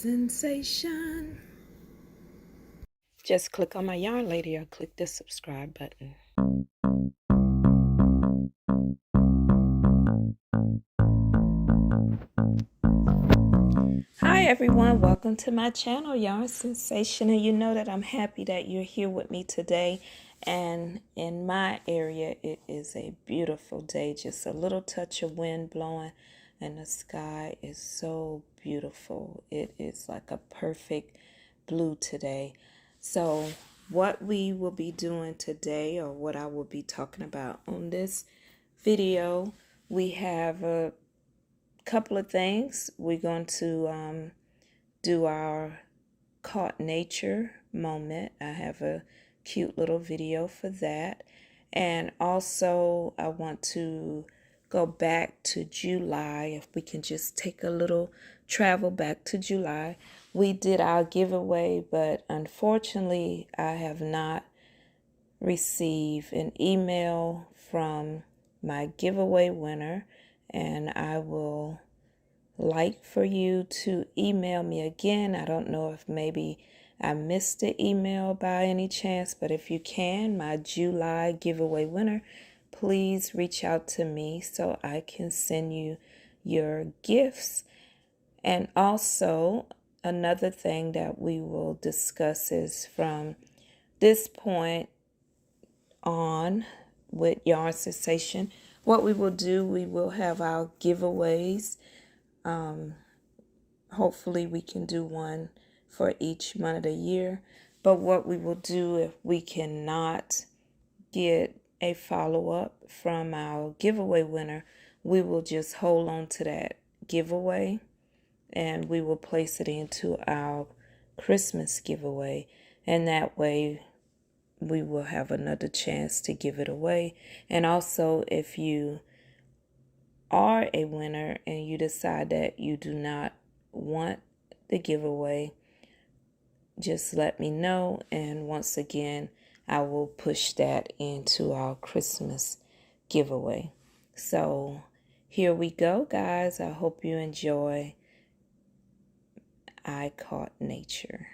sensation. Just click on my Yarn Lady or click the subscribe button. Hi everyone, welcome to my channel, Yarn Sensation, and you know that I'm happy that you're here with me today. And in my area, it is a beautiful day, just a little touch of wind blowing, and the sky is so beautiful. It is like a perfect blue today. So what we will be doing today, or what I will be talking about on this video, we have a couple of things. We're going to do our Caught Nature moment. I have a cute little video for that. And also I want to go back to July. If we can just take a little travel back to July. We did our giveaway, but unfortunately I have not received an email from my giveaway winner, and I will like for you to email me again. I don't know if maybe I missed the email by any chance, but if you can, my July giveaway winner, please reach out to me so I can send you your gifts. And also another thing that we will discuss is from this point on with Yarn Sensation, what we will do, we will have our giveaways. Hopefully we can do one for each month of the year. But what we will do, if we cannot get a follow-up from our giveaway winner, we will just hold on to that giveaway and we will place it into our Christmas giveaway. And that way we will have another chance to give it away. And also, if you are a winner and you decide that you do not want the giveaway, just let me know, and once again I will push that into our Christmas giveaway. So here we go, guys. I hope you enjoy I Caught Nature.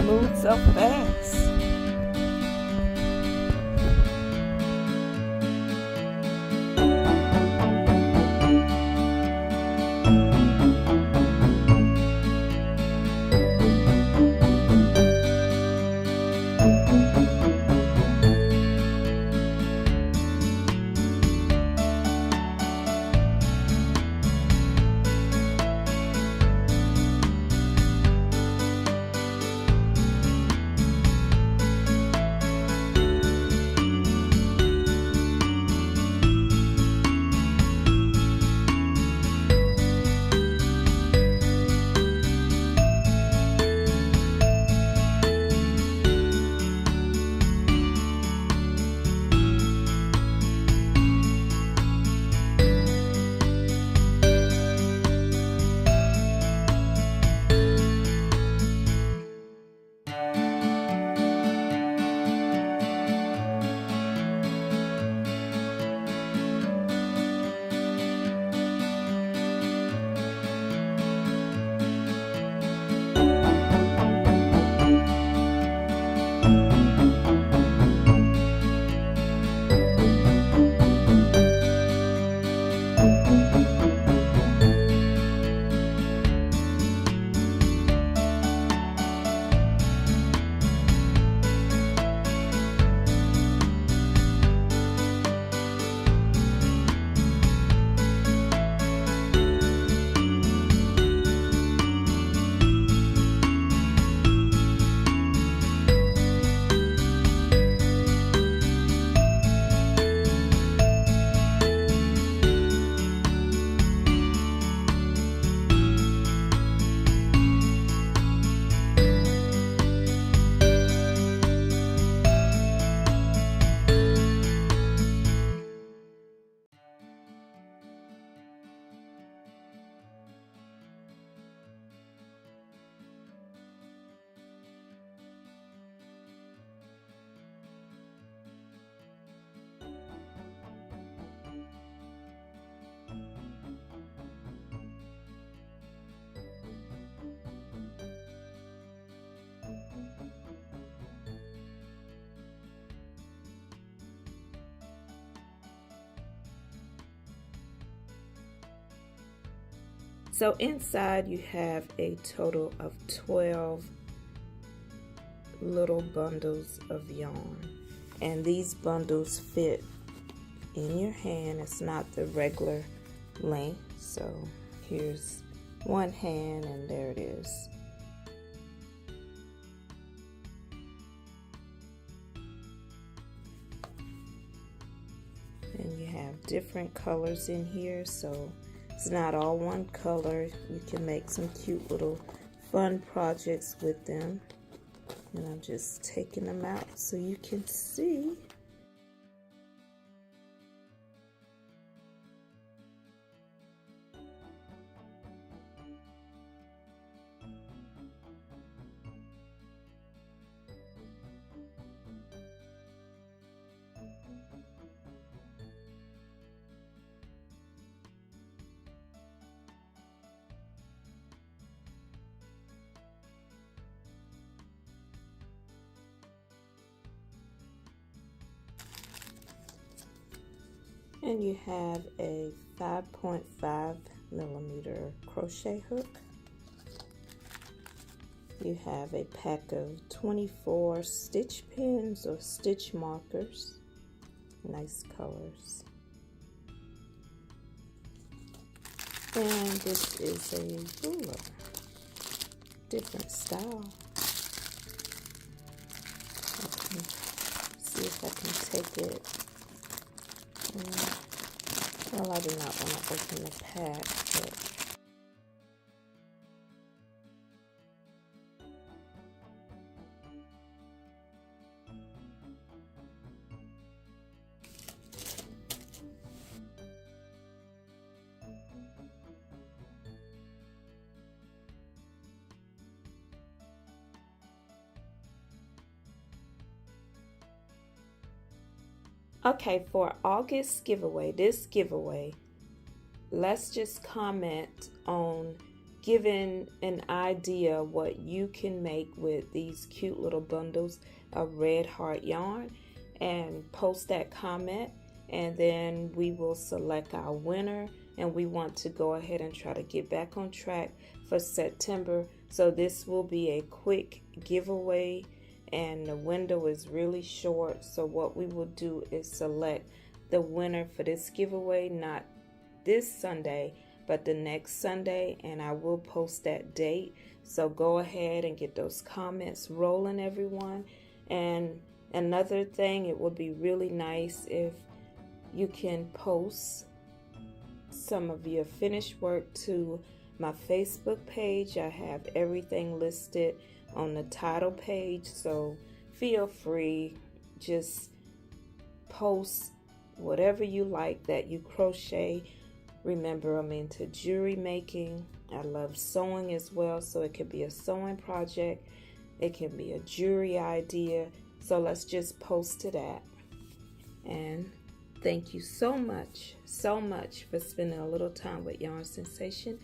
Moved so fast. So inside you have a total of 12 little bundles of yarn, and these bundles fit in your hand. It's not the regular length, so here's one hand and there it is. And you have different colors in here, so it's not all one color. You can make some cute little fun projects with them. And I'm just taking them out so you can see. And you have a 5.5 millimeter crochet hook. You have a pack of 24 stitch pins or stitch markers. Nice colors. And this is a ruler. Different style. See if I can take it. Well, I do not want to open the pack, but okay, for August giveaway, this giveaway, let's just comment on giving an idea what you can make with these cute little bundles of Red Heart yarn, and post that comment, and then we will select our winner, and we want to go ahead and try to get back on track for September. So this will be a quick giveaway, and the window is really short. So what we will do is select the winner for this giveaway, not this Sunday but the next Sunday, and I will post that date. So go ahead and get those comments rolling, everyone. And another thing, it would be really nice if you can post some of your finished work to my Facebook page. I have everything listed on the title page, so feel free, just post whatever you like that you crochet. Remember, I'm into jewelry making. I love sewing as well, so it could be a sewing project, it can be a jewelry idea. So let's just post to that. And thank you so much for spending a little time with Yarn Sensation.